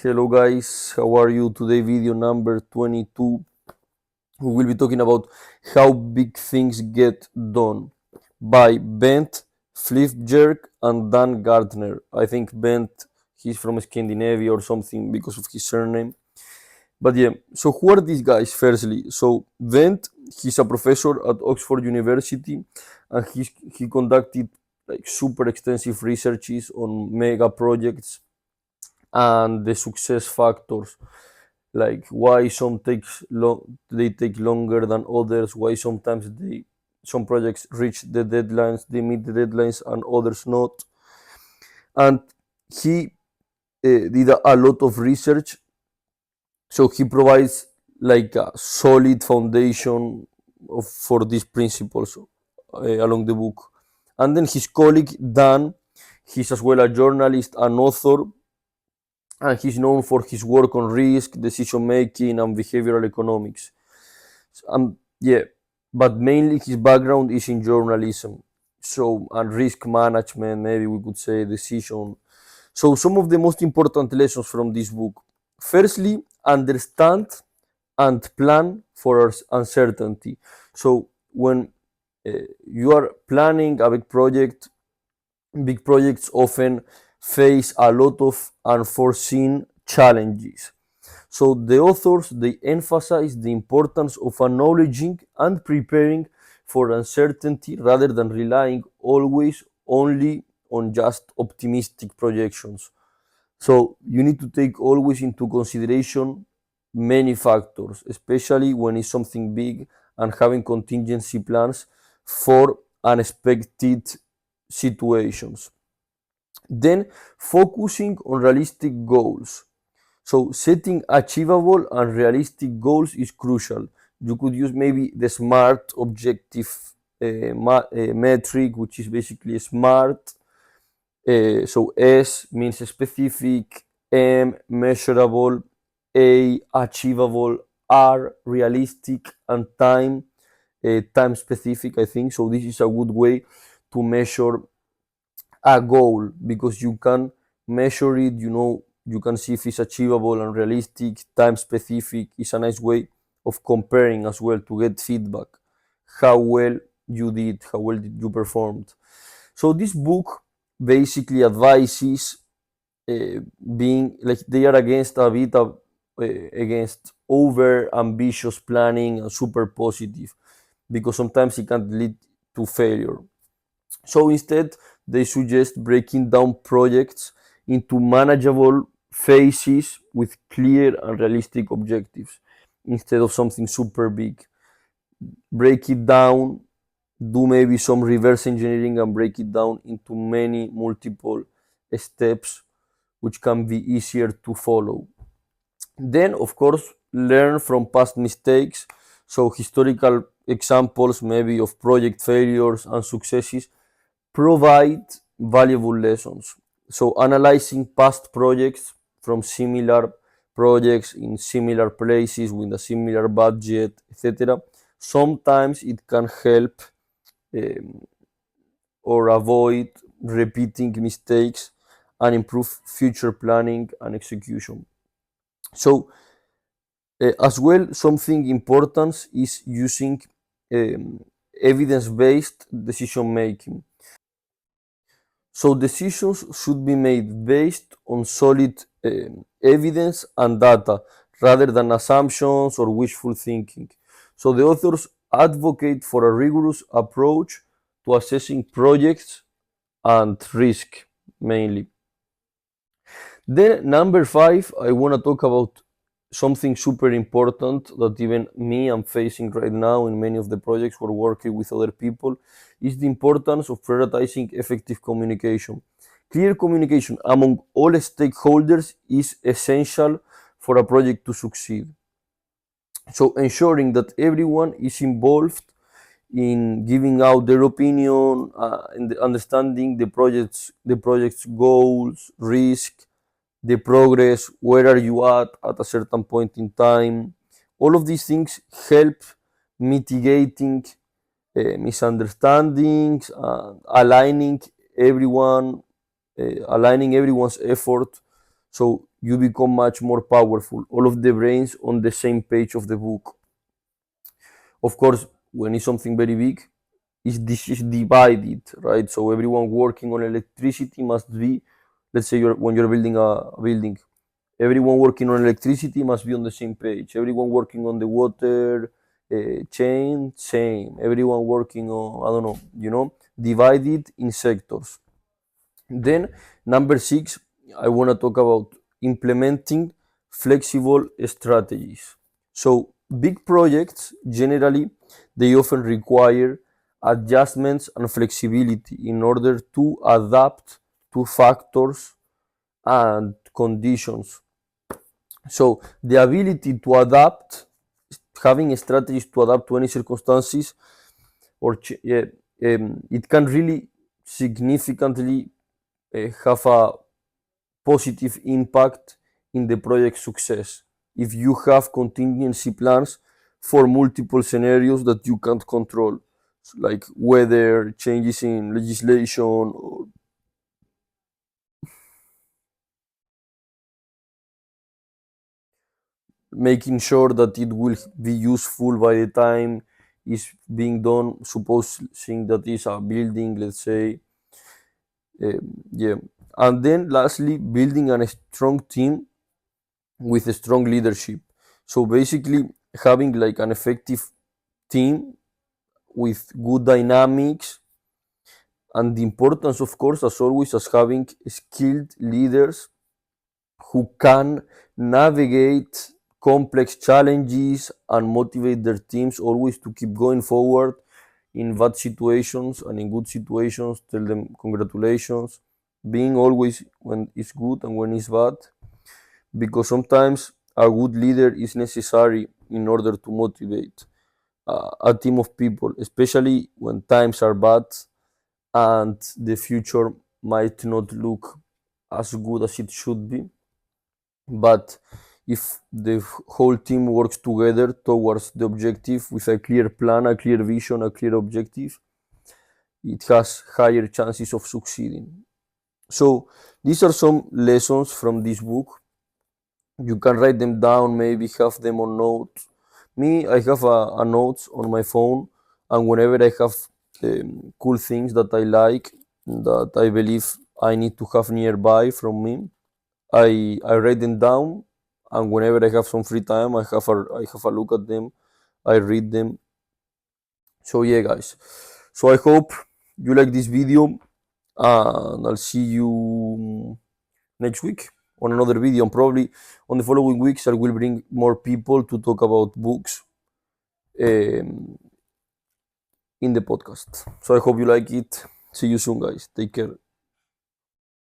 Hello guys, how are you? Today video number 22. We will be talking about how big things get done by Bent, Flyvbjerg and Dan Gardner. I think Bent, he's from Scandinavia or something because of his surname. But yeah, so who are these guys firstly? So Bent, he's a professor at Oxford University and he conducted like super extensive researches on mega projects and the success factors, like why they take longer than others, why sometimes some projects reach the deadlines, they meet the deadlines and others not. And he did a lot of research, so he provides like a solid foundation for these principles along the book. And then his colleague Dan, he's as well a journalist and author, and he's known for his work on risk, decision making, and behavioral economics. Yeah, but mainly his background is in journalism. So, and risk management, maybe we could say decision. So, some of the most important lessons from this book. Firstly, understand and plan for uncertainty. So, when you are planning a big projects often face a lot of unforeseen challenges. So the authors, they emphasize the importance of acknowledging and preparing for uncertainty rather than relying always only on just optimistic projections. So you need to take always into consideration many factors, especially when it's something big, and having contingency plans for unexpected situations. Then focusing on realistic goals. So setting achievable and realistic goals is crucial. You could use maybe the SMART objective metric, which is basically SMART. So S means specific, M measurable, A achievable, R realistic, and time specific, I think. So this is a good way to measure a goal, because you can measure it, you can see if it's achievable and realistic. Time specific is a nice way of comparing as well to get feedback, how well you did, how well did you performed. So this book basically advises being like, they are against a bit of against over ambitious planning and super positive, because sometimes it can lead to failure. So instead, they suggest breaking down projects into manageable phases with clear and realistic objectives instead of something super big. Break it down, do maybe some reverse engineering and break it down into many multiple steps, which can be easier to follow. Then, of course, learn from past mistakes. So, historical examples maybe of project failures and successes provide valuable lessons. So, analyzing past projects from similar projects in similar places with a similar budget, etc., sometimes it can help um, or avoid repeating mistakes and improve future planning and execution. So, as well, something important is using evidence based decision making. So decisions should be made based on solid evidence and data rather than assumptions or wishful thinking. So the authors advocate for a rigorous approach to assessing projects and risk mainly. Then number 5, I want to talk about something super important that even me am facing right now in many of the projects we're working with other people, is the importance of prioritizing effective communication. Clear communication among all stakeholders is essential for a project to succeed. So ensuring that everyone is involved in giving out their opinion and understanding the project's goals, risk, the progress, where are you at a certain point in time. All of these things help mitigating misunderstandings, everyone, aligning everyone's effort, So you become much more powerful. All of the brains on the same page of the book. Of course, when it's something very big, this is divided, right? So everyone working on electricity must be, let's say when you're building a building, everyone working on electricity must be on the same page. Everyone working on the water chain, same. Everyone working on, I don't know, divided in sectors. Then number 6, I want to talk about implementing flexible strategies. So big projects generally they often require adjustments and flexibility in order to adapt to factors and conditions. So the ability to adapt, having strategies to adapt to any circumstances, yeah, it can really significantly have a positive impact in the project success if you have contingency plans for multiple scenarios that you can't control, like weather, changes in legislation, or making sure that it will be useful by the time it's being done, supposing that is a building, let's say. Yeah. And then lastly, building a strong team with a strong leadership. So basically, having like an effective team with good dynamics, and the importance, of course, as always, as having skilled leaders who can navigate complex challenges and motivate their teams always to keep going forward in bad situations and in good situations. Tell them congratulations, being always when it's good and when it's bad, because a good leader is necessary in order to motivate a team of people, especially when times are bad and the future might not look as good as it should be. But if the whole team works together towards the objective with a clear plan, a clear vision, a clear objective, it has higher chances of succeeding. So these are some lessons from this book. You can write them down, maybe have them on notes. Me, I have a notes on my phone, and whenever I have cool things that I like, that I believe I need to have nearby from me, I write them down, and whenever I have some free time, I have a look at them, I read them. So yeah, guys. So I hope you like this video, and I'll see you next week on another video. And probably on the following weeks, I will bring more people to talk about books um, in the podcast. So I hope you like it. See you soon, guys. Take care.